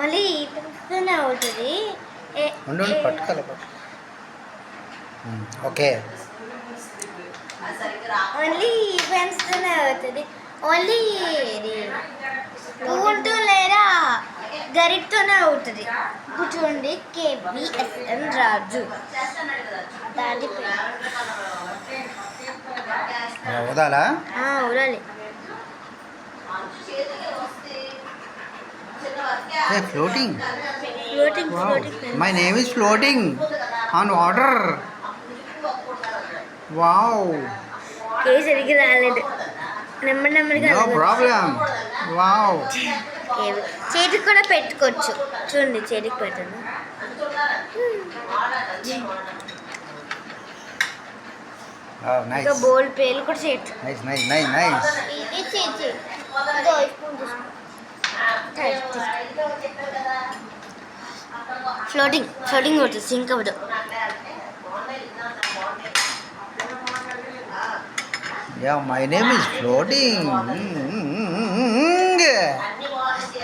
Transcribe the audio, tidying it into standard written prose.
Only ఈ పెన్స్తోనే అవుతుంది. ఉండు పట్టుకోవాలి. ఓకే. ఓన్లీ ఈ పెన్స్తోనే అవుతుంది. ఓన్లీ ఇది స్పూన్తో లేదా గరిటతోనే అవుతుంది. ఇప్పుడు చూడండి, KVSN రాజు దాని వదాలా ఊరాలి. Floating. Floating my name is floating on water. Wow. సరిగ్గా రాలేదు. నెమ్మదిగా నో ప్రాబ్లం. వావ్. చేతికి కూడా పెట్టుకోవచ్చు. చూడండి, చేతికి పెట్టండి. ఇంకా బోల్ పేర్లు కూడా చేయొచ్చు. నైస్. ఫ్లోటింగ్ కొడుతుంది, సింక్ అవ్వదు. My name is floating.